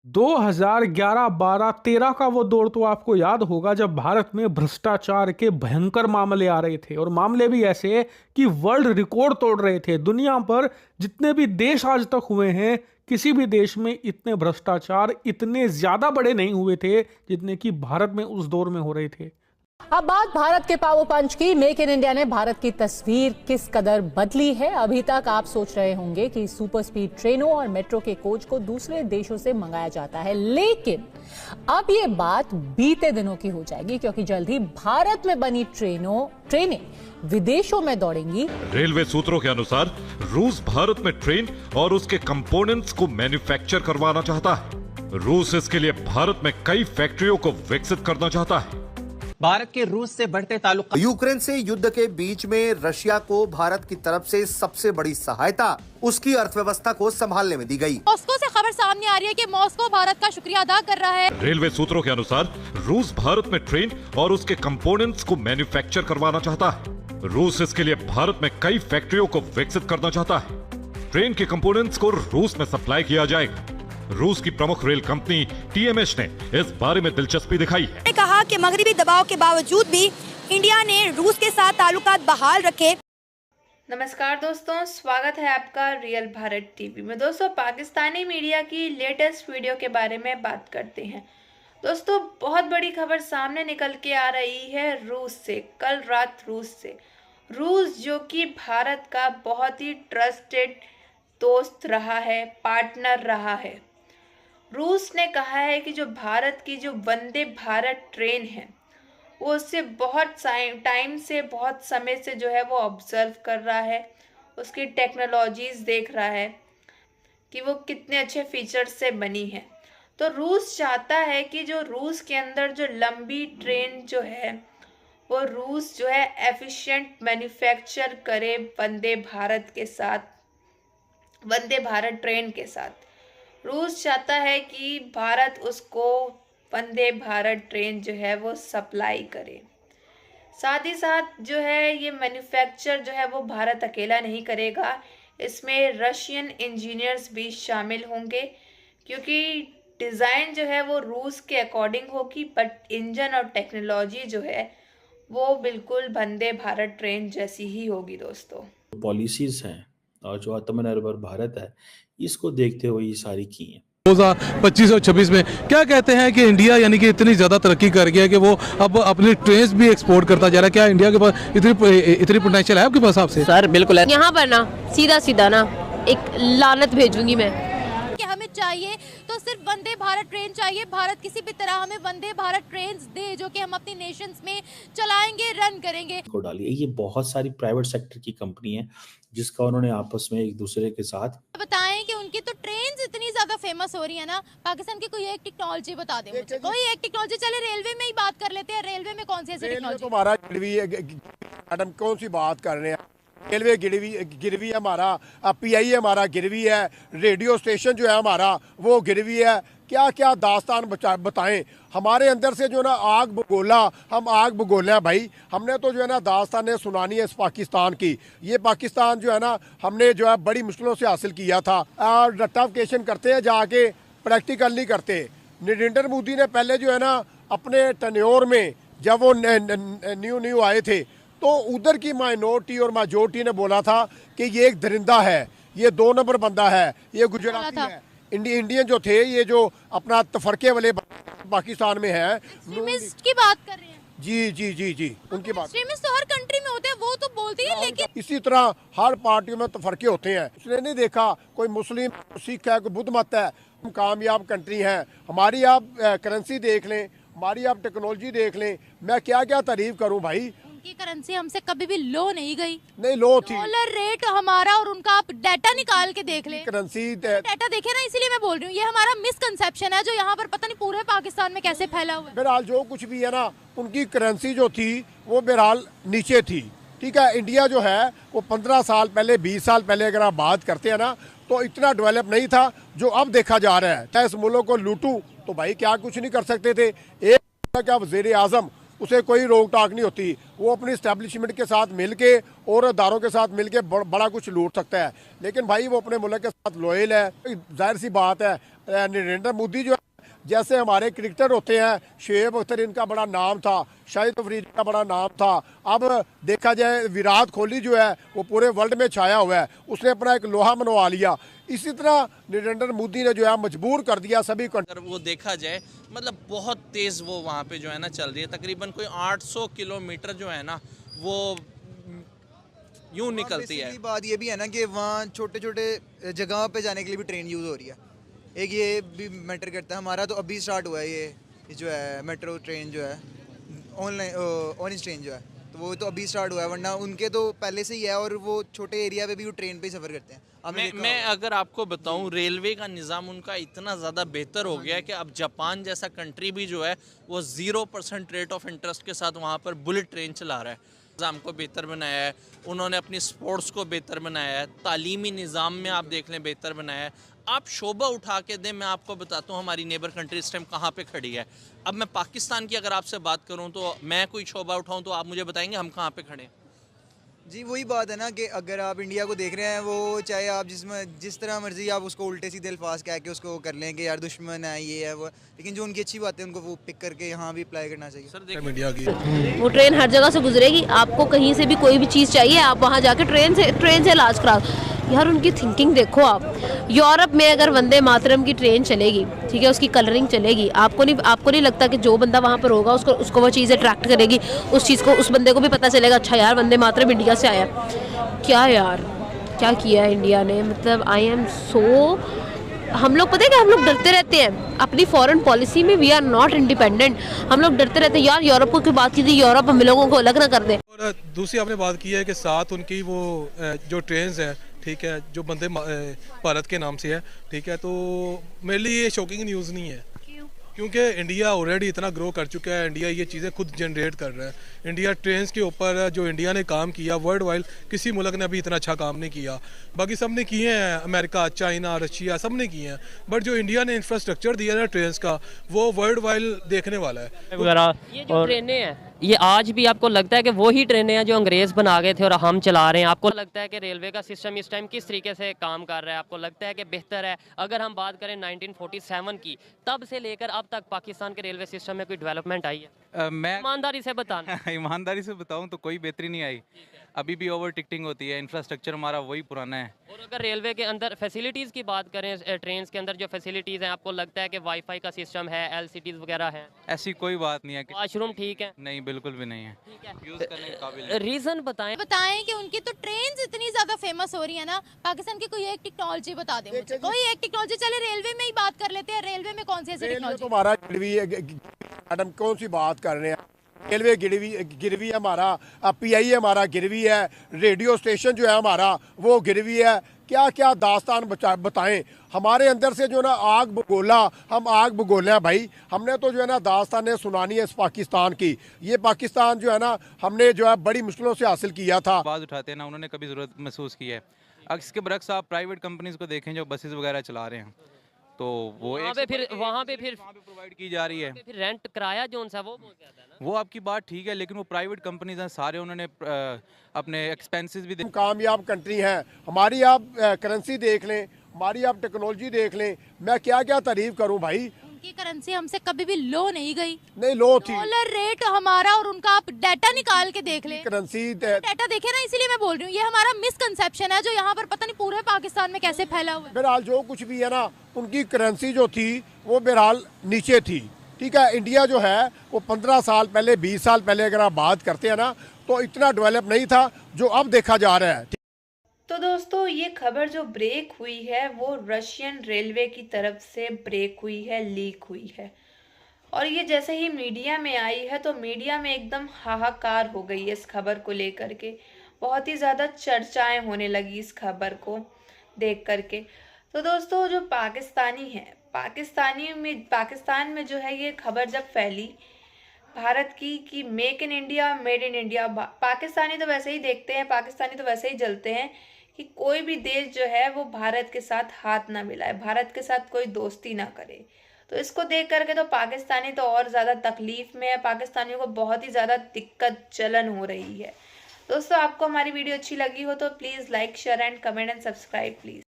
2011, 12, 13 का वो दौर तो आपको याद होगा जब भारत में भ्रष्टाचार के भयंकर मामले आ रहे थे और मामले भी ऐसे कि वर्ल्ड रिकॉर्ड तोड़ रहे थे। दुनिया पर जितने भी देश आज तक हुए हैं, किसी भी देश में इतने भ्रष्टाचार इतने ज्यादा बड़े नहीं हुए थे जितने कि भारत में उस दौर में हो रहे थे। अब बात भारत के पावर पंच की। मेक इन इंडिया ने भारत की तस्वीर किस कदर बदली है। अभी तक आप सोच रहे होंगे कि सुपर स्पीड ट्रेनों और मेट्रो के कोच को दूसरे देशों से मंगाया जाता है, लेकिन अब ये बात बीते दिनों की हो जाएगी, क्योंकि जल्द ही भारत में बनी ट्रेनें विदेशों में दौड़ेंगी। रेलवे सूत्रों के अनुसार रूस भारत में ट्रेन और उसके कंपोनेंट्स को मैन्युफैक्चर करवाना चाहता है। रूस इसके लिए भारत में कई फैक्ट्रियों को विकसित करना चाहता है। भारत के रूस से बढ़ते ताल्लुक। यूक्रेन से युद्ध के बीच में रशिया को भारत की तरफ से सबसे बड़ी सहायता उसकी अर्थव्यवस्था को संभालने में दी गई। मॉस्को से खबर सामने आ रही है कि मॉस्को भारत का शुक्रिया अदा कर रहा है। रेलवे सूत्रों के अनुसार रूस भारत में ट्रेन और उसके कंपोनेंट्स को मैन्युफैक्चर करवाना चाहता है। रूस इसके लिए भारत में कई फैक्ट्रियों को विकसित करना चाहता है। ट्रेन के कंपोनेंट्स को रूस में सप्लाई किया जाएगा। रूस की प्रमुख रेल कंपनी TMH ने इस बारे में दिलचस्पी दिखाई है। ने कहा कि मगरबी दबाव के बावजूद भी इंडिया ने रूस के साथ ताल्लुकात बहाल रखे। नमस्कार दोस्तों, स्वागत है आपका रियल भारत टीवी में। दोस्तों, पाकिस्तानी मीडिया की लेटेस्ट वीडियो के बारे में बात करते हैं। दोस्तों, बहुत बड़ी खबर सामने निकल के आ रही है रूस से। कल रात रूस जो कि भारत का बहुत ही ट्रस्टेड दोस्त रहा है, पार्टनर रहा है, रूस ने कहा है कि जो भारत की जो वंदे भारत ट्रेन है वो उससे बहुत टाइम से, बहुत समय से जो है वो ऑब्जर्व कर रहा है, उसकी टेक्नोलॉजीज़ देख रहा है कि वो कितने अच्छे फीचर्स से बनी है। तो रूस चाहता है कि जो रूस के अंदर जो लंबी ट्रेन जो है वो रूस जो है एफिशिएंट मैन्युफैक्चर करे वंदे भारत ट्रेन के साथ। रूस चाहता है कि भारत उसको वंदे भारत ट्रेन जो है वो सप्लाई करे। साथ ही साथ जो है ये मैन्युफैक्चर जो है वो भारत अकेला नहीं करेगा, इसमें रशियन इंजीनियर्स भी शामिल होंगे, क्योंकि डिज़ाइन जो है वो रूस के अकॉर्डिंग होगी, बट इंजन और टेक्नोलॉजी जो है वो बिल्कुल वंदे भारत ट्रेन जैसी ही होगी। दोस्तों, पॉलिसीज हैं और जो आत्मनिर्भर भारत है इसको देखते हुए ये सारी की हैं। 2025 और 26 में क्या कहते हैं कि इंडिया यानी कि इतनी ज़्यादा तरक्की कर गया कि वो अब अपनी ट्रेन्स भी एक्सपोर्ट करता जा रहा है। क्या इंडिया के पास इतनी पोटेंशियल है आपके पास? आपसे सर बिल्कुल है। यहाँ पर ना सीधा ना एक लानत भेजूंगी मैं कि हमें चाहिए तो सिर्फ वंदे भारत ट्रेन चाहिए। भारत किसी भी तरह हमें वंदे भारत ट्रेन दे जो कि हम अपनी नेशंस में चलाएंगे, रन करेंगे। को डालिए, ये बहुत सारी प्राइवेट सेक्टर की कंपनी है जिसका उन्होंने आपस में एक दूसरे के साथ बताएं कि उनकी तो ट्रेन्स इतनी ज्यादा फेमस हो रही है ना। पाकिस्तान की कोई एक टेक्नोलॉजी बता दे मुझे, कोई एक टेक्नोलॉजी। चले रेलवे में ही बात कर लेते हैं। रेलवे में कौन सी ऐसी टेक्नोलॉजी? हमारा मैडम कौन सी बात कर रहे हैं? रेलवे गिरवी है हमारा, PI हमारा गिरवी है, रेडियो स्टेशन जो है हमारा वो गिरवी है। क्या क्या दास्तान बताएं। हमारे अंदर से जो ना आग बगोला, हम आग बगोले हैं भाई। हमने तो जो है ना दास्तानें सुनानी है इस पाकिस्तान की। ये पाकिस्तान जो है ना हमने जो है बड़ी मुश्किलों से हासिल किया था। और रट्टाफिकेशन करते हैं जाके, प्रैक्टिकल नहीं करते। नरेंद्र मोदी ने पहले जो है ना अपने टन्योर में जब वो न्यू आए थे तो उधर की माइनॉरिटी और मेजॉरिटी ने बोला था कि ये एक दरिंदा है, ये 2 नंबर बंदा है, ये गुजराती है। इंडियन जो थे, ये जो अपना तफरके वाले पाकिस्तान में है, की बात कर रहे हैं। जी उनकी बात तो हर कंट्री में होते हैं, वो तो बोलते हैं, लेकिन इसी तरह हर पार्टियों में तफरके होते हैं। उसने नहीं देखा कोई मुस्लिम, सिख है, कोई बुद्ध मत है। हम कामयाब कंट्री हैं। हमारी आप करेंसी देख लें, हमारी आप टेक्नोलॉजी देख लें। मैं क्या क्या तारीफ करूं भाई। उनकी करेंसी हमसे कभी भी लो नहीं गई। नहीं लो थी। डॉलर रेट हमारा और उनका आप डाटा निकाल के देख लें। करेंसी डाटा देखे ना, इसीलिए मैं बोल रही हूँ ये हमारा मिसकंसेप्शन है जो यहाँ पर पता नहीं पूरे पाकिस्तान में कैसे फैला हुआ है। बहरहाल जो कुछ भी है ना, उनकी करेंसी जो थी वो बहरहाल नीचे थी। ठीक है, इंडिया जो है वो 15 साल पहले, 20 साल पहले अगर आप बात करते हैं ना तो इतना डेवलप नहीं था जो अब देखा जा रहा है। चाहे इस मुल्क को लूटूं तो भाई क्या कुछ नहीं कर सकते थे। एक क्या वज़ीर आज़म, उसे कोई रोक टाक नहीं होती। वो अपनी इस्टेब्लिशमेंट के साथ मिलके और अदारों के साथ मिलके बड़ा कुछ लूट सकता है, लेकिन भाई वो अपने मुल्क के साथ लॉयल है। जाहिर सी बात है, नरेंद्र मोदी जो है, जैसे हमारे क्रिकेटर होते हैं, शुएब अख्तर इनका बड़ा नाम था, शाहिद अफरीदी का बड़ा नाम था, अब देखा जाए विराट कोहली जो है वो पूरे वर्ल्ड में छाया हुआ है, उसने अपना एक लोहा मनवा लिया। इसी तरह नरेंद्र मोदी ने जो है मजबूर कर दिया सभी को। अगर वो देखा जाए मतलब बहुत तेज़ वो वहाँ पे जो है ना चल रही है, तकरीबन कोई 800 किलोमीटर जो है ना वो यूँ निकलती है। बात ये भी है ना कि वहाँ छोटे छोटे जगहों पे जाने के लिए भी ट्रेन यूज़ हो रही है, एक ये भी मैटर करता है। हमारा तो अभी स्टार्ट हुआ है ये जो है मेट्रो ट्रेन जो है, ऑनलाइन ऑरेंज ट्रेन जो है, तो वो तो अभी स्टार्ट हुआ है, वरना उनके तो पहले से ही है और वो छोटे एरिया पे भी वो ट्रेन पे ही सफ़र करते हैं। मैं अगर आपको बताऊं, रेलवे का निज़ाम उनका इतना ज़्यादा बेहतर हो गया है कि अब जापान जैसा कंट्री भी जो है वो 0% रेट ऑफ इंटरेस्ट के साथ वहाँ पर बुलेट ट्रेन चला रहा है। निज़ाम को बेहतर बनाया है उन्होंने, अपनी स्पोर्ट्स को बेहतर बनाया है, तालीमी निज़ाम में आप देख लें बेहतर बनाया है। आप शोबा उठा के दें, मैं आपको बताता हूँ हमारी नेबर कंट्री इस टाइम कहाँ पे खड़ी है। अब मैं पाकिस्तान की अगर आपसे बात करूँ तो मैं कोई शोबा उठाऊँ तो आप मुझे बताएंगे हम कहाँ पे खड़े हैं। जी वही बात है ना कि अगर आप इंडिया को देख रहे हैं, वो चाहे आप जिस तरह मर्जी आप उसको उल्टे सीधे अल्फाज कह के उसको कर लें कि यार दुश्मन है ये है वो, लेकिन जो उनकी अच्छी बात है उनको वो पिक करके यहाँ भी अप्लाई करना चाहिए। सर देखिए मीडिया की वो ट्रेन हर जगह से गुजरेगी, आपको कहीं से भी कोई भी चीज़ चाहिए आप वहाँ जाके ट्रेन से इलाज करा। यार उनकी थिंकिंग देखो आप। यूरोप में अगर वंदे मातरम की ट्रेन चलेगी, ठीक है, उसकी कलरिंग चलेगी, आपको नहीं लगता कि जो बंदा वहाँ पर होगा उसको वो चीज़ अट्रैक्ट करेगी, उस चीज़ को उस बंदे को भी पता चलेगा अच्छा यार वंदे मातरम इंडिया से आया। क्या यार क्या किया है इंडिया ने, मतलब आई एम सो। हम लोग पता है कि हम लोग डरते रहते हैं अपनी फॉरेन पॉलिसी में, वी आर नॉट इंडिपेंडेंट। हम लोग डरते रहते हैं यार यूरोप की बात की थी, यूरोप हम लोगों को अलग ना कर दे। और दूसरी आपने बात की है कि साथ उनकी वो जो ट्रेन्स हैं, ठीक है, जो वंदे भारत के नाम से है, ठीक है, तो मेरे लिए ये शॉकिंग न्यूज़ नहीं है क्योंकि इंडिया ऑलरेडी इतना ग्रो कर चुका है। इंडिया ये चीज़ें खुद जनरेट कर रहा है। इंडिया ट्रेन्स के ऊपर जो इंडिया ने काम किया, वर्ल्ड वाइड किसी मुल्क ने अभी इतना अच्छा काम नहीं किया। बाकी सब ने किए हैं, अमेरिका, चाइना, रशिया, सब ने किए हैं, बट जो इंडिया ने इंफ्रास्ट्रक्चर दिया ना ट्रेन्स का, वो वर्ल्ड वाइड देखने वाला है। ये जो ट्रेनें हैं ये आज भी आपको लगता है कि वो ही ट्रेनें हैं जो अंग्रेज़ बना गए थे और हम चला रहे हैं? आपको लगता है कि रेलवे का सिस्टम इस टाइम किस तरीके से काम कर रहा है? आपको लगता है कि बेहतर है? अगर हम बात करें 1947 की, तब से लेकर अब तक पाकिस्तान के रेलवे सिस्टम में कोई डेवलपमेंट आई है? मैं ईमानदारी से बताना ईमानदारी से बताऊं तो कोई बेहतरी नहीं आई। अभी भी ओवर टिकटिंग होती है, इंफ्रास्ट्रक्चर हमारा वही पुराना है। और अगर रेलवे के अंदर फैसिलिटीज़ की बात करें, ट्रेन के अंदर जो फैसिलिटीज़ हैं, आपको लगता है कि वाईफाई का सिस्टम है, LCDs वगैरह है? ऐसी कोई बात नहीं है। वॉशरूम ठीक है? नहीं, बिल्कुल भी नहीं है, यूज़ करने के काबिल। रीज़न बताएं कि उनकी तो ट्रेन इतनी ज्यादा फेमस हो रही है ना, पाकिस्तान की कोई एक टेक्नोलॉजी बता दे मुझे, कोई एक टेक्नोलॉजी। चले रेलवे में ही बात कर लेते हैं, रेलवे में कौन सी ऐसी टेक्नोलॉजी? हमारा मैडम कौन सी बात कर रहे हैं, रेलवे गिरवी है, हमारा PI हमारा गिरवी है, रेडियो स्टेशन जो है हमारा वो गिरवी है। क्या क्या दास्तान बताएं, हमारे अंदर से जो ना आग बगोला, हम आग बगोले हैं भाई। हमने तो जो है ना दास्तानें सुनानी है इस पाकिस्तान की। ये पाकिस्तान जो है ना हमने जो है बड़ी मुश्किलों से हासिल किया था। आवाज़ उठाते हैं ना, उन्होंने कभी ज़रूरत महसूस की है। अब इसके बरक्स आप प्राइवेट कंपनीज को देखें जो बसेस वगैरह चला रहे हैं, तो वो वहाँ पे फिर प्रोवाइड की जा रही है। फिर रेंट किराया जो सा वो बहुत ज़्यादा है ना। वो आपकी बात ठीक है, लेकिन वो प्राइवेट कंपनीज हैं, सारे उन्होंने अपने एक्सपेंसेस भी कामयाब कंट्री है हमारी। आप करेंसी देख लें, हमारी आप टेक्नोलॉजी देख लें, मैं क्या क्या तारीफ करूं भाई। उनकी करेंसी हमसे कभी भी लो नहीं गई, नहीं लो थी। डॉलर रेट हमारा और उनका आप डाटा निकाल के देख लें, करेंसी डाटा देखे ना, इसीलिए मैं बोल रही हूँ ये हमारा मिसकंसेप्शन है जो यहाँ पर पता नहीं पूरे पाकिस्तान में कैसे फैला हुआ है। बहरहाल जो कुछ भी है ना, उनकी करेंसी जो थी वो बहरहाल नीचे थी, ठीक है। इंडिया जो है वो 15 साल पहले, 20 साल पहले अगर आप बात करते हैं ना, तो इतना डेवलप नहीं था जो अब देखा जा रहा है। तो दोस्तों ये खबर जो ब्रेक हुई है वो रशियन रेलवे की तरफ से ब्रेक हुई है, लीक हुई है, और ये जैसे ही मीडिया में आई है तो मीडिया में एकदम हाहाकार हो गई है इस खबर को लेकर के। बहुत ही ज़्यादा चर्चाएं होने लगी इस खबर को देख करके। तो दोस्तों जो पाकिस्तानी है, पाकिस्तान में जो है ये खबर जब फैली भारत की कि make in India, made in India, Pakistani तो वैसे ही देखते हैं, पाकिस्तानी तो वैसे ही जलते हैं कि कोई भी देश जो है वो भारत के साथ हाथ ना मिलाए, भारत के साथ कोई दोस्ती ना करे। तो इसको देख करके तो पाकिस्तानी तो और ज़्यादा तकलीफ में है, पाकिस्तानियों को बहुत ही ज़्यादा दिक्कत जलन हो रही है। दोस्तों आपको हमारी वीडियो अच्छी लगी हो तो please like, share and comment and subscribe please.